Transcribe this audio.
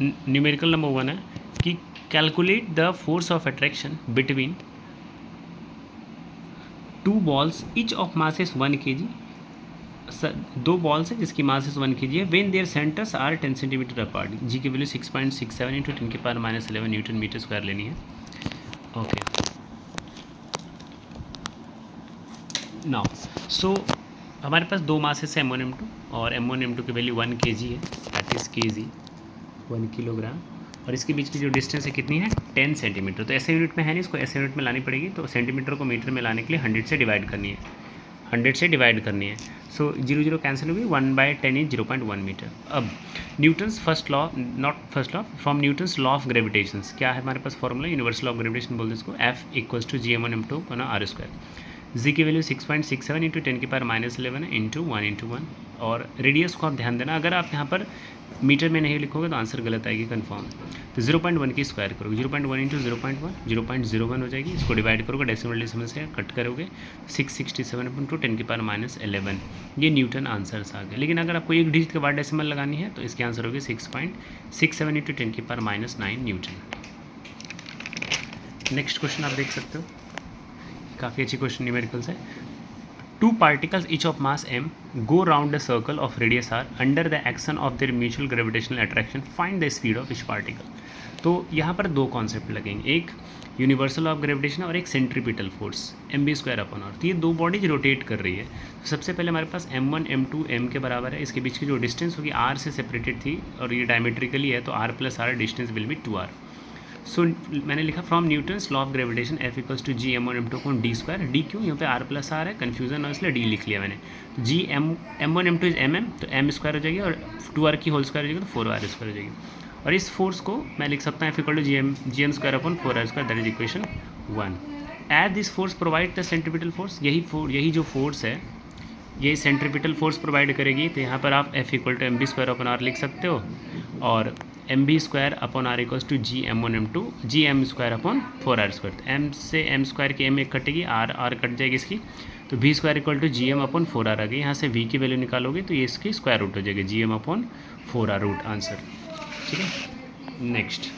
Numerical number 1 है कि calculate the force of attraction between two balls each of mass is 1 kg। दो balls है जिसकी mass is 1 kg है, when their centres are 10 centimetre apart. G की value 6.67 into 10 की power -11 Newton metre square लेनी है। ओके, नाउ सो हमारे पास दो मासेस है M1 M2 और M1 M2 की वैल्यू 1 kg है, दैट इज kg 1 किलोग्राम, और इसके बीच की जो डिस्टेंस है कितनी है 10 सेंटीमीटर। तो ऐसे यूनिट में है नहीं, इसको ऐसे यूनिट में लानी पड़ेगी, तो सेंटीमीटर को मीटर में लाने के लिए 100 से डिवाइड करनी है, 100 से डिवाइड करनी है। सो 0 0 कैंसिल होगी, 1/10 इज 0.1 मीटर। अब Newton's first law, not first law, from Newton's law of gravitation क्या है हमारे पास formula, universal law of gravitation बोलते हैं इसको, F equals to G m1 m2 r²। G की वैल्यू 6.67 इंटू 10 की पावर -11 इंटू 1 और रेडियस को आप ध्यान देना, अगर आप यहाँ पर मीटर में नहीं लिखोगे तो आंसर गलत आएगी कन्फर्म। तो 0.1 की स्क्वायर करोगे, 0.1 इंटू 0.1 0.01 हो जाएगी, इसको डिवाइड करोगे डेसिमल से कट करोगे 667 इंटू 10 की पावर -11, ये न्यूटन आंसर्स आ गए। लेकिन अगर आपको एक डिजिट के बाद डेसिमल लगानी है तो इसके आंसर होगी 6.67 इंटू 10 की पावर -9 न्यूटन। नेक्स्ट क्वेश्चन आप देख सकते हो, काफ़ी अच्छी क्वेश्चन न्यूमेरिकल्स है। Two particles each of mass m go round the circle of radius r under the action of their mutual gravitational attraction, find the speed of each particle. तो यहाँ पर दो कॉन्सेप्ट लगेंगे, एक यूनिवर्सल ऑफ ग्रेविटेशन और एक centripetal force mv²/r। तो ये दो बॉडीज रोटेट कर रही है। तो सबसे पहले हमारे पास m1 m2 m के बराबर है, इसके बीच की जो डिस्टेंस होगी r से सेपरेटेड थी और ये डायमेट्रिकली है, तो r + r distance will be 2r। So मैंने लिखा from Newton's law of gravitation F equals to G m1 m2 upon d²। D क्यों, यहाँ पे r + r है, कन्फ्यूजन है इसलिए d लिख लिया मैंने। तो m1 m2 इज mm, तो m² हो जाएगी और 2r की होल स्क्वायर हो जाएगी तो 4r² हो जाएगी। और इस फोर्स को मैं लिख सकता हूँ F equal to gm² upon 4r², that is equation 1। As this force provide the centripetal force, यही जो फोर्स है ये सेंट्रीपिटल फोर्स प्रोवाइड करेगी। तो यहाँ पर आप F equal to mv² upon r लिख सकते हो और mv² upon r equals to Gm1 m2 Gm² upon 4r²। m से m² की m एक कटेगी, r कट जाएगी इसकी, तो v² equal to Gm upon 4r आ गई। यहाँ से v की वैल्यू निकालोगे तो ये इसकी स्क्वायर रूट हो जाएगी, Gm upon 4r root answer. ठीक है, नेक्स्ट